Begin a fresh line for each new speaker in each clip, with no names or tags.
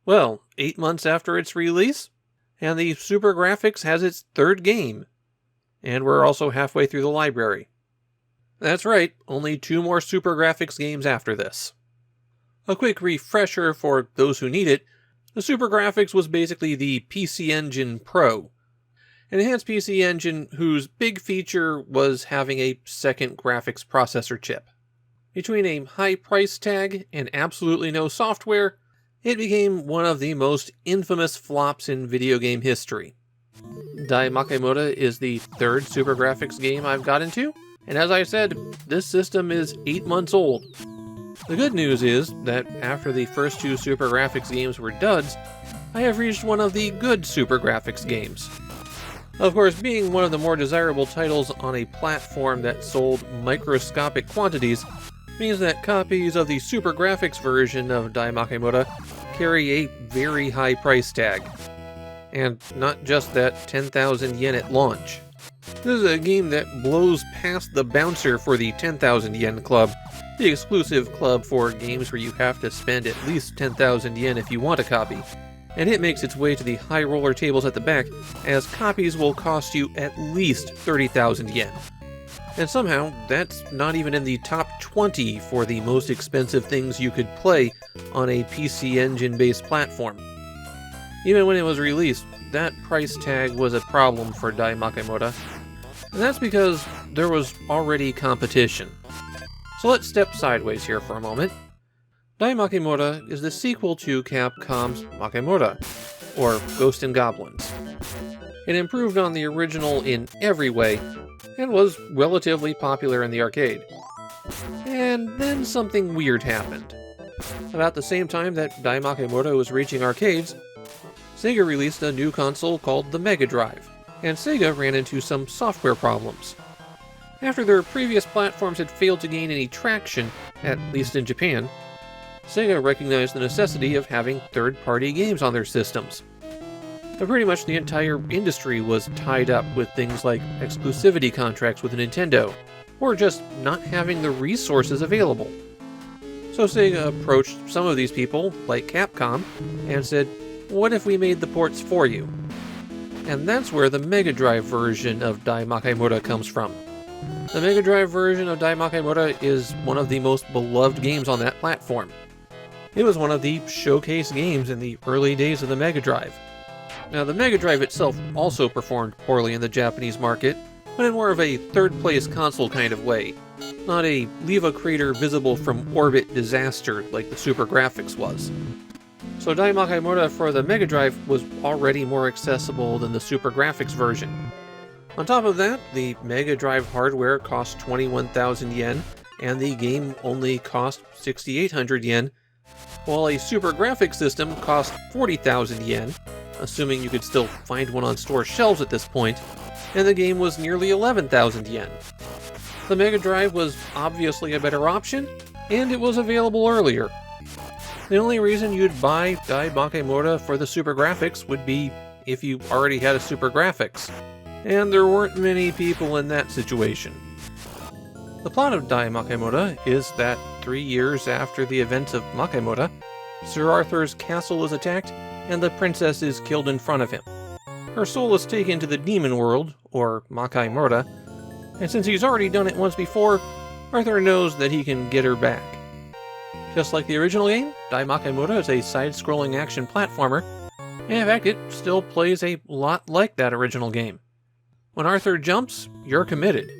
Well, 8 months after its release, and the Super Graphics has its third game. And we're also halfway through the library. That's right, only 2 more Super Graphics games after this. A quick refresher for those who need it, the Super Graphics was basically the PC Engine Pro. An enhanced PC engine whose big feature was having a second graphics processor chip. Between a high price tag and absolutely no software, it became one of the most infamous flops in video game history. Daimakaimura is the third Super Graphics game I've got into, and as I said, this system is 8 months old. The good news is that after the first 2 Super Graphics games were duds, I have reached one of the good Super Graphics games. Of course, being one of the more desirable titles on a platform that sold microscopic quantities means that copies of the Super Graphics version of Daimakaimura carry a very high price tag. And not just that 10,000 yen at launch. This is a game that blows past the bouncer for the 10,000 yen club, the exclusive club for games where you have to spend at least 10,000 yen if you want a copy. And it makes its way to the high roller tables at the back, as copies will cost you at least 30,000 yen. And somehow, that's not even in the top 20 for the most expensive things you could play on a PC Engine-based platform. Even when it was released, that price tag was a problem for Daimakaimura, and that's because there was already competition. So let's step sideways here for a moment. Daimakaimura is the sequel to Capcom's Makimura, or Ghosts and Goblins. It improved on the original in every way, and was relatively popular in the arcade. And then something weird happened. About the same time that Daimakaimura was reaching arcades, Sega released a new console called the Mega Drive, and Sega ran into some software problems. After their previous platforms had failed to gain any traction, at least in Japan, Sega recognized the necessity of having third-party games on their systems. But pretty much the entire industry was tied up with things like exclusivity contracts with Nintendo, or just not having the resources available. So Sega approached some of these people, like Capcom, and said, "What if we made the ports for you?" And that's where the Mega Drive version of Daimakaimura comes from. The Mega Drive version of Daimakaimura is one of the most beloved games on that platform. It was one of the showcase games in the early days of the Mega Drive. Now, the Mega Drive itself also performed poorly in the Japanese market, but in more of a third-place console kind of way, not a leave a crater visible from orbit disaster like the Super Graphics was. So Daimakaimura for the Mega Drive was already more accessible than the Super Graphics version. On top of that, the Mega Drive hardware cost 21,000 yen, and the game only cost 6,800 yen, while a Super Graphics system cost 40,000 yen, assuming you could still find one on store shelves at this point, and the game was nearly 11,000 yen. The Mega Drive was obviously a better option, and it was available earlier. The only reason you'd buy Daimakaimura for the Super Graphics would be if you already had a Super Graphics, and there weren't many people in that situation. The plot of Daimakaimura is that 3 years after the events of Makimura, Sir Arthur's castle is attacked and the princess is killed in front of him. Her soul is taken to the demon world, or Makaimura, and since he's already done it once before, Arthur knows that he can get her back. Just like the original game, Daimakaimura is a side-scrolling action platformer, and in fact it still plays a lot like that original game. When Arthur jumps, you're committed.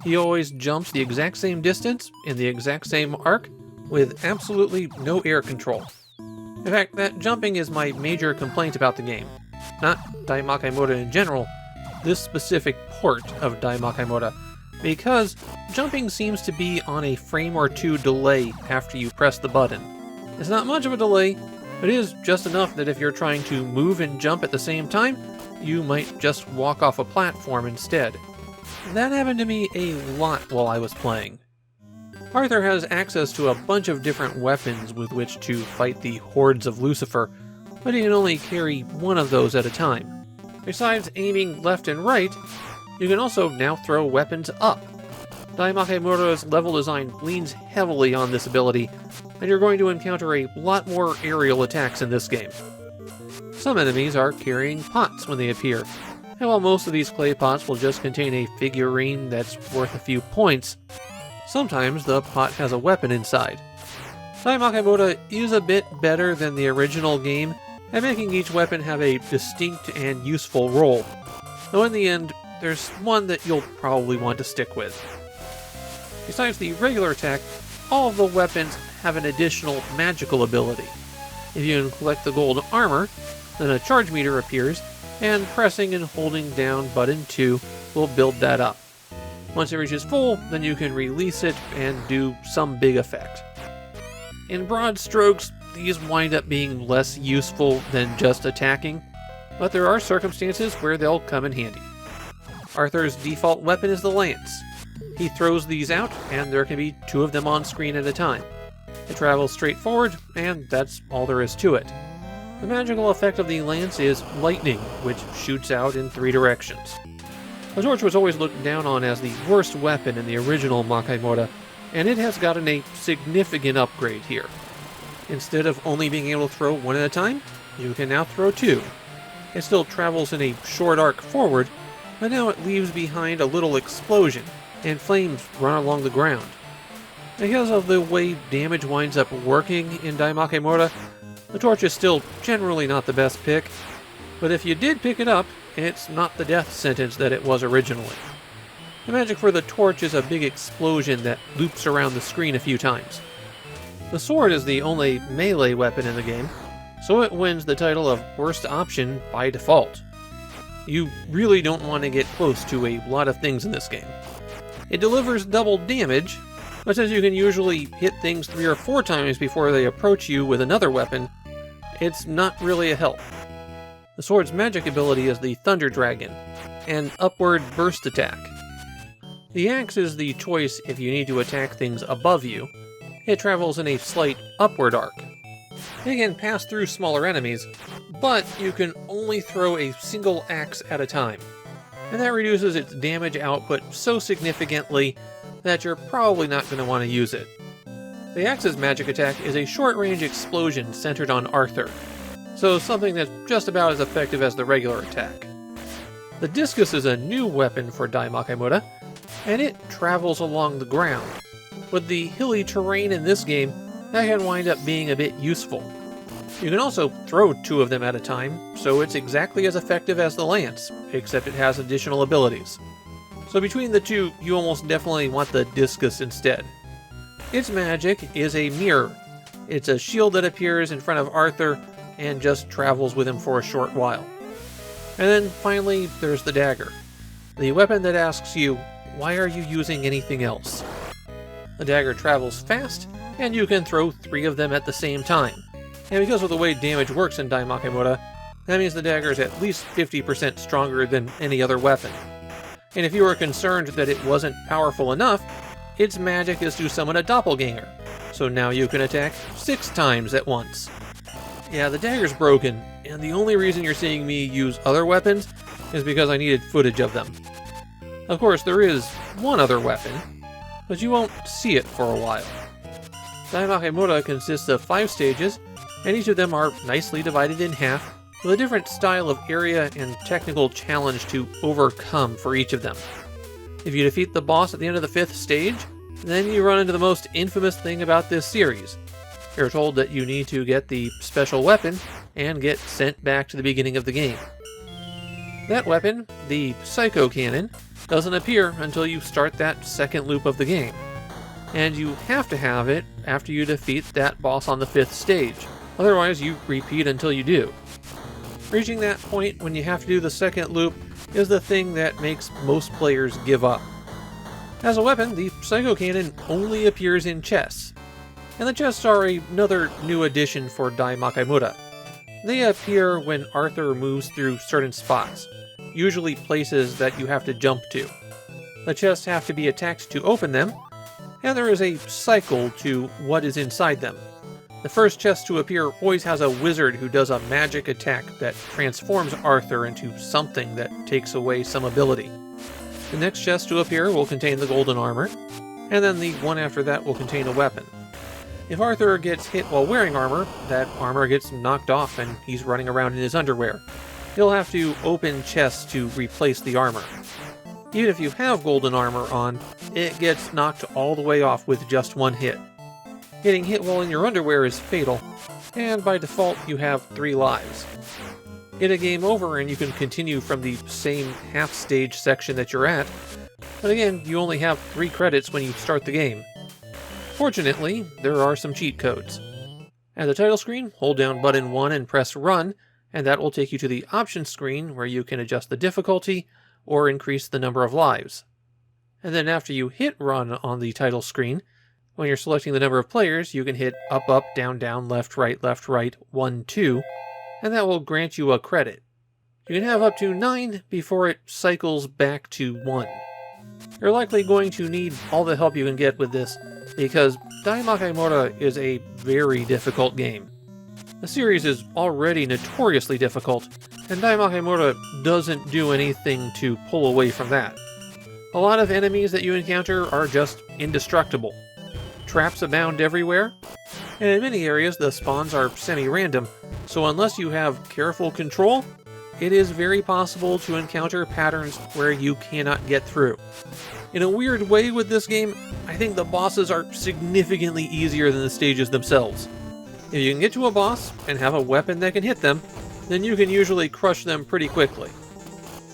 He always jumps the exact same distance, in the exact same arc, with absolutely no air control. In fact, that jumping is my major complaint about the game. Not Daimakaimura in general, this specific port of Daimakaimura, because jumping seems to be on a frame or two delay after you press the button. It's not much of a delay, but it is just enough that if you're trying to move and jump at the same time, you might just walk off a platform instead. That happened to me a lot while I was playing. Arthur has access to a bunch of different weapons with which to fight the hordes of Lucifer, but he can only carry one of those at a time. Besides aiming left and right, you can also now throw weapons up. Daimakaimura's level design leans heavily on this ability, and you're going to encounter a lot more aerial attacks in this game. Some enemies are carrying pots when they appear, and while most of these clay pots will just contain a figurine that's worth a few points, sometimes the pot has a weapon inside. Daimakaimura is a bit better than the original game at making each weapon have a distinct and useful role, though in the end, there's one that you'll probably want to stick with. Besides the regular attack, all of the weapons have an additional magical ability. If you can collect the gold armor, then a charge meter appears, and pressing and holding down button 2 will build that up. Once it reaches full, then you can release it and do some big effect. In broad strokes, these wind up being less useful than just attacking, but there are circumstances where they'll come in handy. Arthur's default weapon is the lance. He throws these out, and there can be 2 of them on screen at a time. It travels straight forward, and that's all there is to it. The magical effect of the lance is lightning, which shoots out in 3 directions. The torch was always looked down on as the worst weapon in the original Makaimura, and it has gotten a significant upgrade here. Instead of only being able to throw 1 at a time, you can now throw 2. It still travels in a short arc forward, but now it leaves behind a little explosion, and flames run along the ground. Because of the way damage winds up working in Daimakaimura, the torch is still generally not the best pick, but if you did pick it up, it's not the death sentence that it was originally. The magic for the torch is a big explosion that loops around the screen a few times. The sword is the only melee weapon in the game, so it wins the title of worst option by default. You really don't want to get close to a lot of things in this game. It delivers double damage, but since you can usually hit things 3 or 4 times before they approach you with another weapon, it's not really a help. The sword's magic ability is the Thunder Dragon, an upward burst attack. The axe is the choice if you need to attack things above you. It travels in a slight upward arc. It can pass through smaller enemies, but you can only throw a single axe at a time, and that reduces its damage output so significantly that you're probably not going to want to use it. The axe's magic attack is a short-range explosion centered on Arthur, so something that's just about as effective as the regular attack. The discus is a new weapon for Daimakaimura, and it travels along the ground. With the hilly terrain in this game, that can wind up being a bit useful. You can also throw 2 of them at a time, so it's exactly as effective as the lance, except it has additional abilities. So between the 2, you almost definitely want the discus instead. Its magic is a mirror. It's a shield that appears in front of Arthur and just travels with him for a short while. And then finally, there's the dagger, the weapon that asks you, why are you using anything else? The dagger travels fast, and you can throw 3 of them at the same time. And because of the way damage works in Daimakaimura, that means the dagger is at least 50% stronger than any other weapon. And if you were concerned that it wasn't powerful enough, its magic is to summon a doppelganger, so now you can attack 6 times at once. Yeah, the dagger's broken, and the only reason you're seeing me use other weapons is because I needed footage of them. Of course, there is one other weapon, but you won't see it for a while. Daimakaimura consists of 5 stages, and each of them are nicely divided in half, with a different style of area and technical challenge to overcome for each of them. If you defeat the boss at the end of the 5th stage, then you run into the most infamous thing about this series. You're told that you need to get the special weapon and get sent back to the beginning of the game. That weapon, the Psycho Cannon, doesn't appear until you start that 2nd loop of the game, and you have to have it after you defeat that boss on the 5th stage, otherwise you repeat until you do. Reaching that point when you have to do the 2nd loop is the thing that makes most players give up. As a weapon, the Psycho Cannon only appears in chests, and the chests are another new addition for Daimakaimura. They appear when Arthur moves through certain spots, usually places that you have to jump to. The chests have to be attacked to open them, and there is a cycle to what is inside them. The first chest to appear always has a wizard who does a magic attack that transforms Arthur into something that takes away some ability. The next chest to appear will contain the golden armor, and then the one after that will contain a weapon. If Arthur gets hit while wearing armor, that armor gets knocked off and he's running around in his underwear. He'll have to open chests to replace the armor. Even if you have golden armor on, it gets knocked all the way off with just one hit. Getting hit while in your underwear is fatal, and by default you have 3 lives. Hit a game over and you can continue from the same half-stage section that you're at, but again, you only have 3 credits when you start the game. Fortunately, there are some cheat codes. At the title screen, hold down button 1 and press Run, and that will take you to the options screen where you can adjust the difficulty or increase the number of lives. And then after you hit Run on the title screen, when you're selecting the number of players, you can hit up, up, down, down, left, right, 1, 2, and that will grant you a credit. You can have up to 9 before it cycles back to 1. You're likely going to need all the help you can get with this, because Daimakaimura is a very difficult game. The series is already notoriously difficult, and Daimakaimura doesn't do anything to pull away from that. A lot of enemies that you encounter are just indestructible. Traps abound everywhere, and in many areas the spawns are semi-random, so unless you have careful control, it is very possible to encounter patterns where you cannot get through. In a weird way with this game, I think the bosses are significantly easier than the stages themselves. If you can get to a boss and have a weapon that can hit them, then you can usually crush them pretty quickly.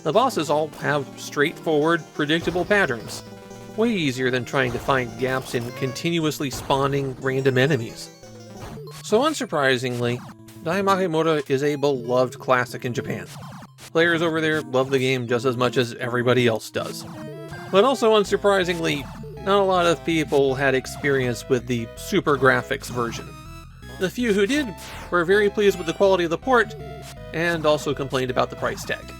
The bosses all have straightforward, predictable patterns. Way easier than trying to find gaps in continuously spawning random enemies. So unsurprisingly, Daimakaimura is a beloved classic in Japan. Players over there love the game just as much as everybody else does. But also unsurprisingly, not a lot of people had experience with the super graphics version. The few who did were very pleased with the quality of the port, and also complained about the price tag.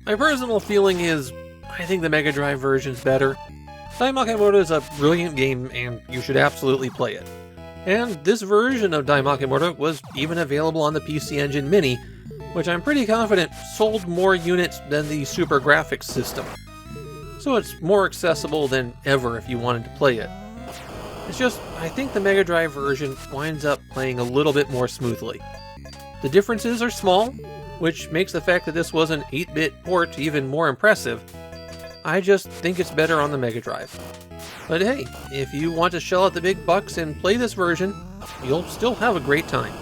My personal feeling is, I think the Mega Drive version's better. Daimakaimura is a brilliant game, and you should absolutely play it. And this version of Daimakaimura was even available on the PC Engine Mini, which I'm pretty confident sold more units than the Super Graphics system. So it's more accessible than ever if you wanted to play it. It's just, I think the Mega Drive version winds up playing a little bit more smoothly. The differences are small, which makes the fact that this was an 8-bit port even more impressive. I just think it's better on the Mega Drive. But hey, if you want to shell out the big bucks and play this version, you'll still have a great time.